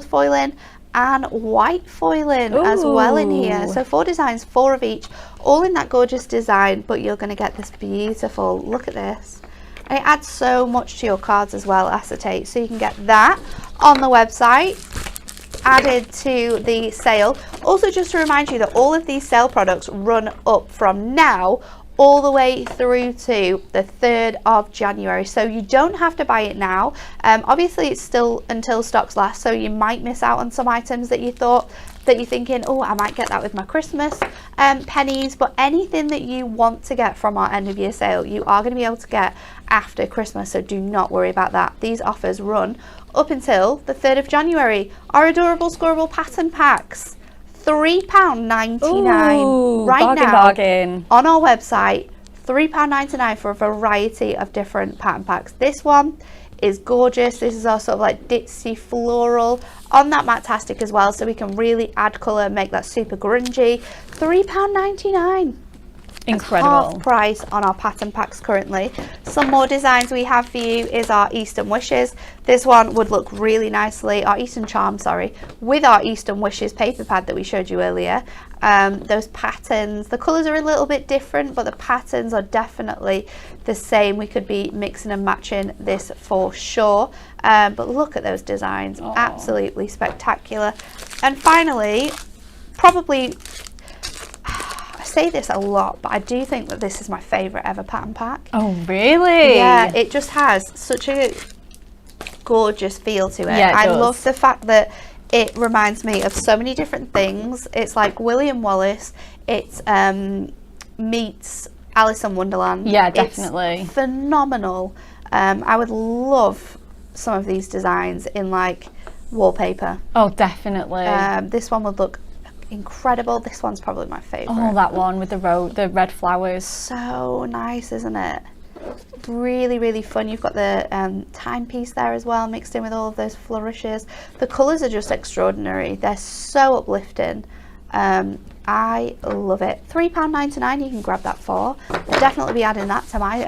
foiling and white foiling as well in here. So 4 designs, 4 of each, all in that gorgeous design, but you're going to get this beautiful, look at this. And it adds so much to your cards as well, acetate. So you can get that on the website, added to the sale. Also, just to remind you that all of these sale products run up from now all the way through to the 3rd of January, so you don't have to buy it now. Obviously it's still until stocks last, so you might miss out on some items that you're thinking, oh, I might get that with my Christmas pennies, but anything that you want to get from our end of year sale you are going to be able to get after Christmas, so do not worry about that. These offers run up until the 3rd of January. Our adorable scoreable pattern packs, £3.99 right now bargain. On our website. £3.99 for a variety of different pattern packs. This one is gorgeous. This is our sort of like ditzy floral on that Matastic as well, so we can really add colour and make that super grungy. £3.99. Incredible. Half price on our pattern packs currently. Some more designs we have for you is our Eastern Wishes. This one would look really nicely, our Eastern Charm, sorry, with our Eastern Wishes paper pad that we showed you earlier. Those patterns, the colours are a little bit different, but the patterns are definitely the same. We could be mixing and matching this for sure. But look at those designs, absolutely spectacular. And finally, probably, say this a lot, but I do think that this is my favourite ever pattern pack. Oh, really? Yeah, it just has such a gorgeous feel to it. Yeah, it I does. love the fact that it reminds me of so many different things. It's like William Wallace, it meets Alice in Wonderland. Yeah, definitely. It's phenomenal. I would love some of these designs in like wallpaper. Oh, definitely. This one would look incredible. This one's probably my favourite. Oh, that one with the red flowers. So nice, isn't it? Really, really fun. You've got the timepiece there as well, mixed in with all of those flourishes. The colours are just extraordinary. They're so uplifting. I love it. £3.99 you can grab that for. I'll definitely be adding that to my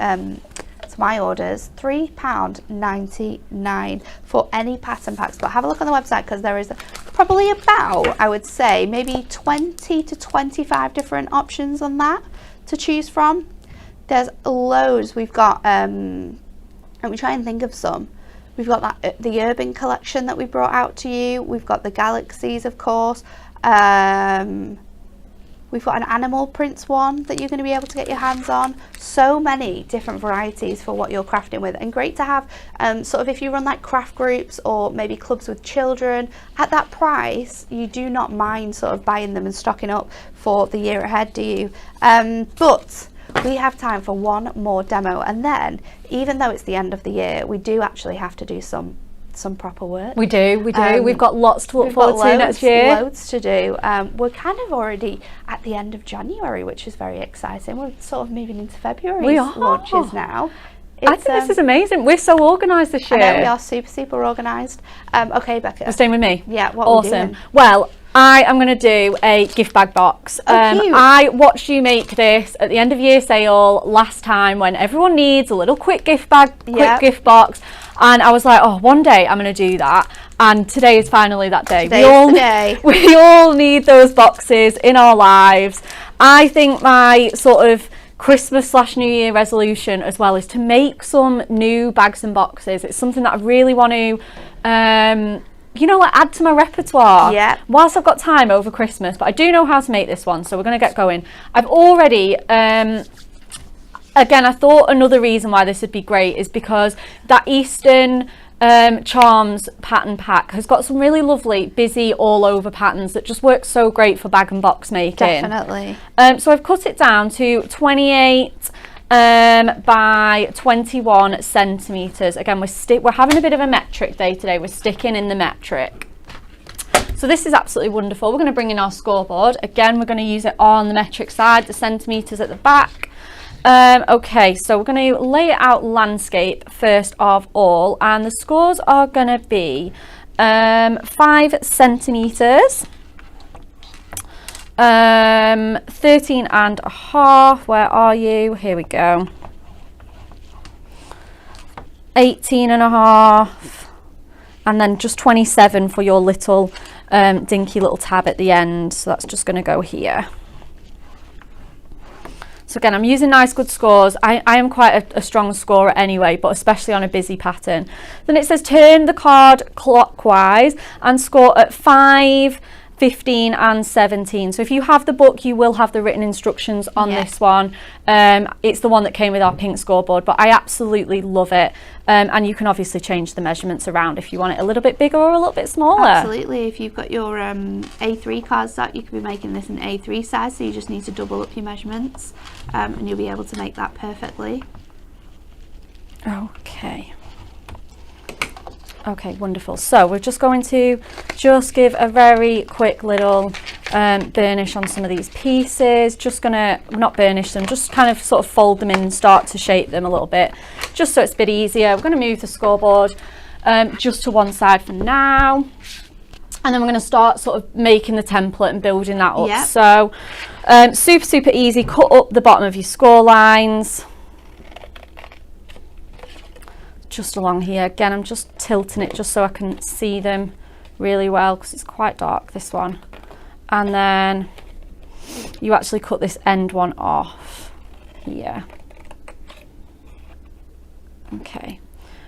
orders. £3.99 for any pattern packs, but have a look on the website because there is probably about, I would say, maybe 20 to 25 different options on that to choose from. There's loads. We've got let me try and think of some. We've got that the urban collection that we brought out to you. We've got the galaxies, of course. We've got an animal prints one that you're going to be able to get your hands on. So many different varieties for what you're crafting with, and great to have sort of if you run like craft groups or maybe clubs with children. At that price, you do not mind sort of buying them and stocking up for the year ahead, do you? But we have time for one more demo, and then even though it's the end of the year, we do actually have to do some proper work. We do. We've got lots to look forward to next year. Loads to do. We're kind of already at the end of January, which is very exciting. We're sort of moving into February's launches now. I think this is amazing. We're so organised this year. I know, we are super organised. Okay, Becca. You're staying with me? Yeah, what are we doing? Well, I am going to do a gift bag box. Cute. I watched you make this at the end of year sale last time when everyone needs a little quick gift bag, quick gift box. And I was like, oh, one day I'm going to do that. And today is finally that day. We all need those boxes in our lives. I think my sort of Christmas/New Year resolution as well is to make some new bags and boxes. It's something that I really want to, like add to my repertoire. Yeah. Whilst I've got time over Christmas, but I do know how to make this one, so we're going to get going. I've already, again, I thought another reason why this would be great is because that Eastern Charms pattern pack has got some really lovely busy all over patterns that just work so great for bag and box making. Definitely. So I've cut it down to 28 by 21 centimeters. Again, we're having a bit of a metric day today. We're sticking in the metric. So this is absolutely wonderful. We're going to bring in our scoreboard. Again, we're going to use it on the metric side, the centimeters at the back. Okay, so we're going to lay it out landscape first of all, and the scores are going to be 5 centimeters, 13 and a half, where are you? Here we go. 18 and a half, and then just 27 for your little dinky little tab at the end. So that's just going to go here. So again, I'm using nice good scores. I am quite a strong scorer anyway, but especially on a busy pattern. Then it says turn the card clockwise and score at 5, 15 and 17. So if you have the book, you will have the written instructions on this one. It's the one that came with our pink scoreboard, but I absolutely love it. And you can obviously change the measurements around if you want it a little bit bigger or a little bit smaller. Absolutely. If you've got your A3 cardstock, you could be making this in A3 size, so you just need to double up your measurements and you'll be able to make that perfectly. Okay, wonderful. So we're just going to give a very quick little burnish on some of these pieces. Just gonna not burnish them, just kind of sort of fold them in and start to shape them a little bit, just so it's a bit easier. We're going to move the scoreboard just to one side for now, and then we're going to start sort of making the template and building that up. Yep. So super easy. Cut up the bottom of your score lines just along here. Again, I'm just tilting it just so I can see them really well because it's quite dark, this one. And then you actually cut this end one off here. Okay,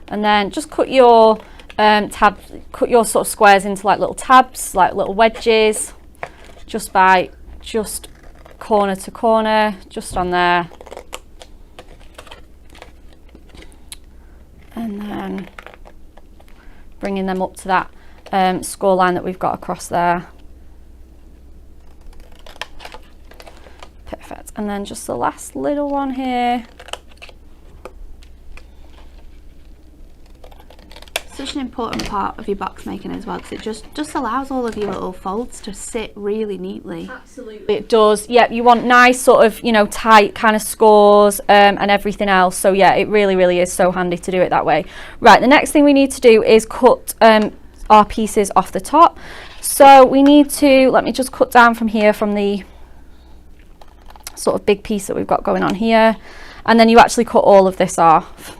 and then just cut your cut your sort of squares into like little tabs, like little wedges, just corner to corner, just on there. And then bringing them up to that score line that we've got across there. Perfect. And then just the last little one here. Such an important part of your box making as well, because it just allows all of your little folds to sit really neatly. Absolutely, it does. Yeah, you want nice sort of, tight kind of scores and everything else. So yeah, it really is so handy to do it that way. Right, the next thing we need to do is cut our pieces off the top. So we need to, let me just cut down from here, from the sort of big piece that we've got going on here, and then you actually cut all of this off.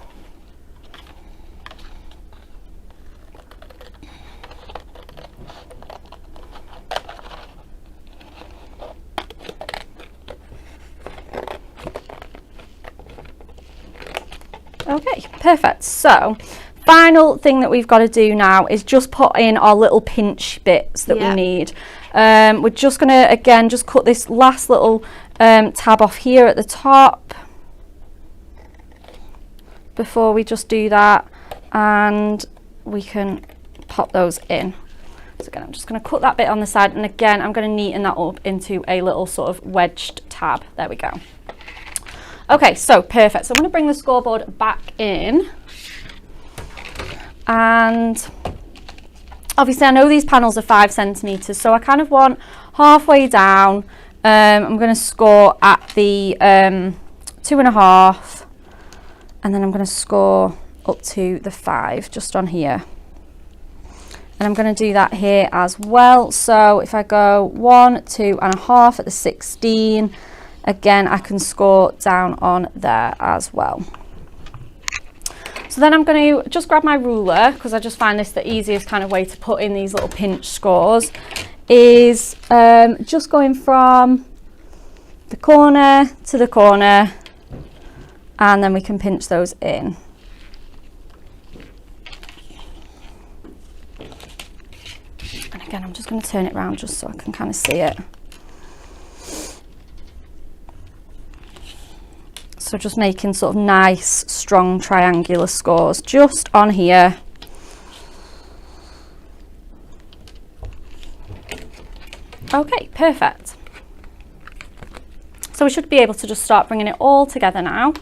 Okay, perfect. So final thing that we've got to do now is just put in our little pinch bits that we need. We're just going to, again, just cut this last little tab off here at the top before we just do that, and we can pop those in. So again, I'm just going to cut that bit on the side, and again, I'm going to neaten that up into a little sort of wedged tab. There we go. Okay, so perfect. So I'm going to bring the scoreboard back in, and obviously I know these panels are 5 centimeters, so I kind of want halfway down. I'm going to score at the 2.5, and then I'm going to score up to the 5 just on here. And I'm going to do that here as well. So if I go 1, 2.5 at the 16, again, I can score down on there as well. So then I'm going to just grab my ruler, because I just find this the easiest kind of way to put in these little pinch scores, is just going from the corner to the corner, and then we can pinch those in. And again, I'm just going to turn it around just so I can kind of see it. So just making sort of nice, strong triangular scores just on here. Okay, perfect. So we should be able to just start bringing it all together now.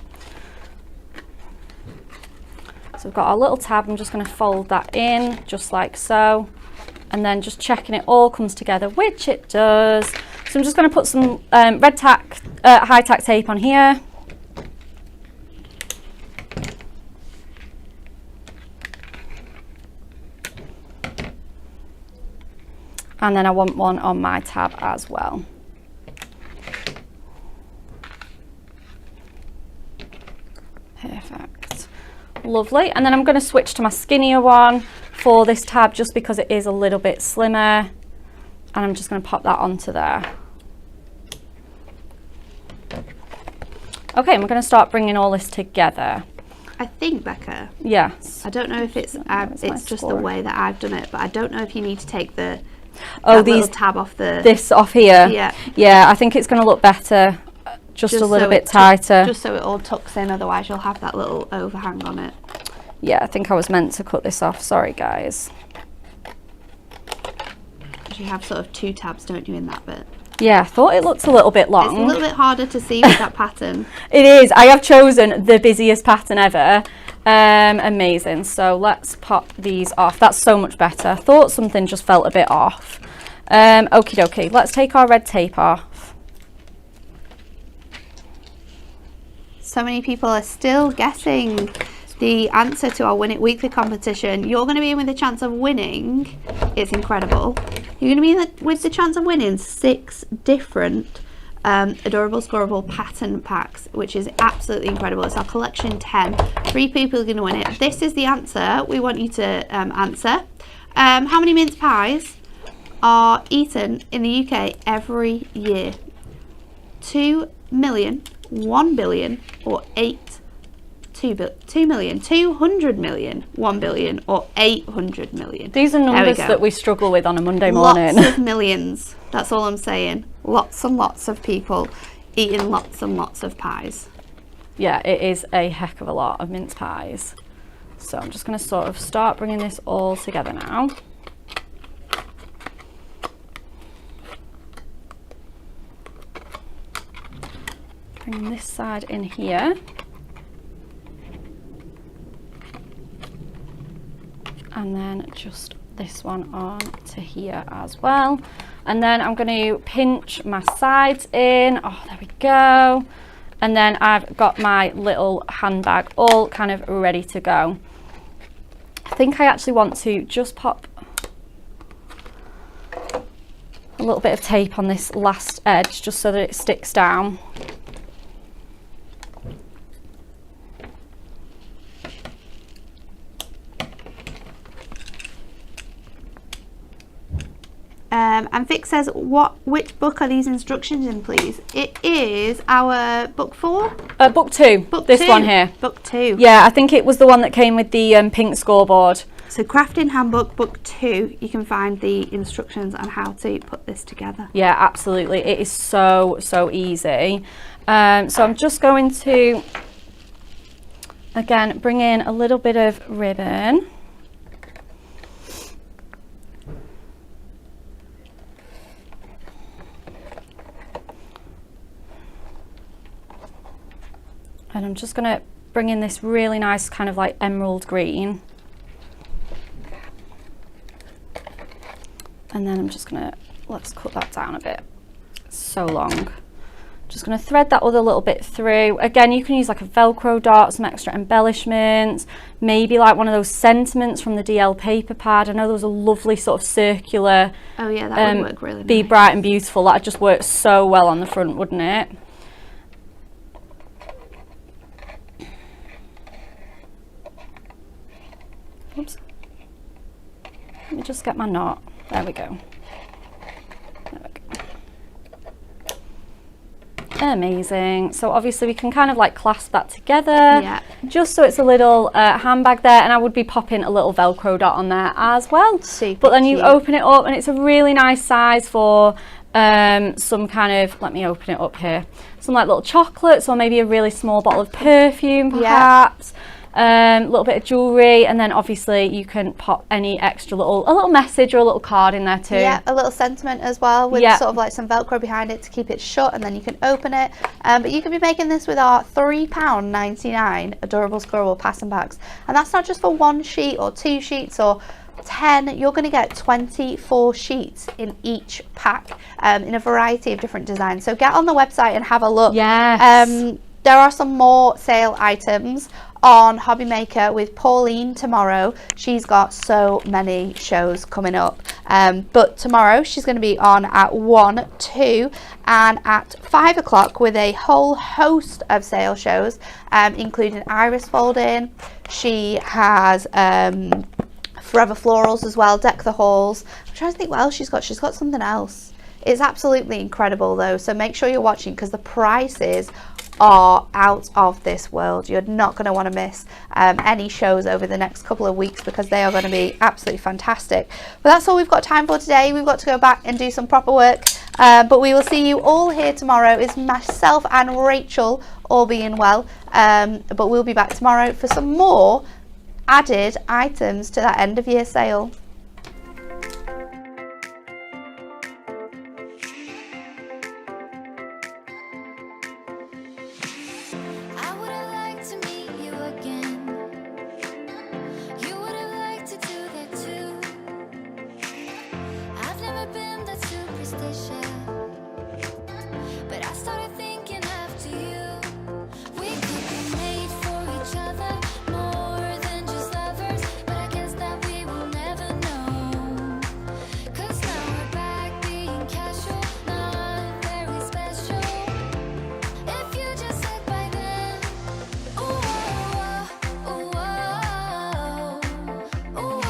So we've got our little tab, I'm just going to fold that in just like so, and then just checking it all comes together, which it does. So I'm just going to put some red tack, high tack tape on here. And then I want one on my tab as well. Perfect. Lovely. And then I'm going to switch to my skinnier one for this tab just because it is a little bit slimmer. And I'm just going to pop that onto there. Okay, and we're going to start bringing all this together. I think, Becca. Yes. I don't know if it's just the way that I've done it, but I don't know if you need to take the little tab off this off here. Yeah, I think it's going to look better just a little bit tighter, just so it all tucks in, otherwise you'll have that little overhang on it. Yeah, I think I was meant to cut this off, sorry guys. You have sort of 2 tabs, don't you, in that bit? Yeah, I thought it looked a little bit long. It's a little bit harder to see with that pattern. It is. I have chosen the busiest pattern ever. Amazing. So let's pop these off. That's so much better. I thought something just felt a bit off. Okie dokie. Let's take our red tape off. So many people are still guessing the answer to our Win It Weekly competition. You're going to be in with a chance of winning. It's incredible. You're going to be with the chance of winning 6 different adorable, scoreable pattern packs, which is absolutely incredible. It's our collection 10. 3 people are going to win it. This is the answer we want you to answer. How many mince pies are eaten in the UK every year? 2 million, 1 billion, or 2 million, 200 million, 1 billion, or 800 million. These are numbers that we struggle with on a Monday morning. Lots of millions. That's all I'm saying. Lots and lots of people eating lots and lots of pies. Yeah, it is a heck of a lot of mince pies. So I'm just going to sort of start bringing this all together now. Bring this side in here. And then just this one on to here as well. And then I'm going to pinch my sides in. Oh, there we go. And then I've got my little handbag all kind of ready to go. I think I actually want to just pop a little bit of tape on this last edge just so that it sticks down. And Vic says, which book are these instructions in, please? It is our book 4? Book 2. This one here. Book 2. Yeah, I think it was the one that came with the pink scoreboard. So Crafting Handbook Book 2, you can find the instructions on how to put this together. Yeah, absolutely. It is so easy. So I'm just going to, again, bring in a little bit of ribbon. And I'm just going to bring in this really nice kind of like emerald green. And then I'm just going to, let's cut that down a bit. It's so long. Just going to thread that other little bit through. Again, you can use like a Velcro dot, some extra embellishments, maybe like one of those sentiments from the DL paper pad. I know those are lovely sort of circular. Oh yeah, that would work really nice. Be bright and beautiful. That would just work so well on the front, wouldn't it? Oops. Let me just get my knot. There we go. There we go. Amazing. So obviously we can kind of like clasp that together, just so it's a little handbag there, and I would be popping a little Velcro dot on there as well. Super but then you cute. open it up and it's a really nice size for some kind of, let me open it up here, some like little chocolates or maybe a really small bottle of perfume perhaps. A little bit of jewellery, and then obviously you can pop any extra a little message or a little card in there too. Yeah, a little sentiment as well with sort of like some Velcro behind it to keep it shut, and then you can open it. But you can be making this with our £3.99 adorable squirrel pattern bags, and that's not just for 1 sheet or 2 sheets or 10. You're going to get 24 sheets in each pack in a variety of different designs. So get on the website and have a look. Yes. There are some more sale items on Hobby Maker with Pauline tomorrow. She's got so many shows coming up, but tomorrow she's going to be on at 1, 2 and at 5 o'clock with a whole host of sale shows, including iris folding. She has Forever Florals as well, Deck the Halls. I'm trying to think what else she's got. She's got something else. It's absolutely incredible though, so make sure you're watching because the prices are out of this world. You're not going to want to miss any shows over the next couple of weeks because they are going to be absolutely fantastic. But that's all we've got time for today. We've got to go back and do some proper work, but we will see you all here tomorrow. It's myself and Rachel, all being well, but we'll be back tomorrow for some more added items to that end of year sale. I've never been that superstitious.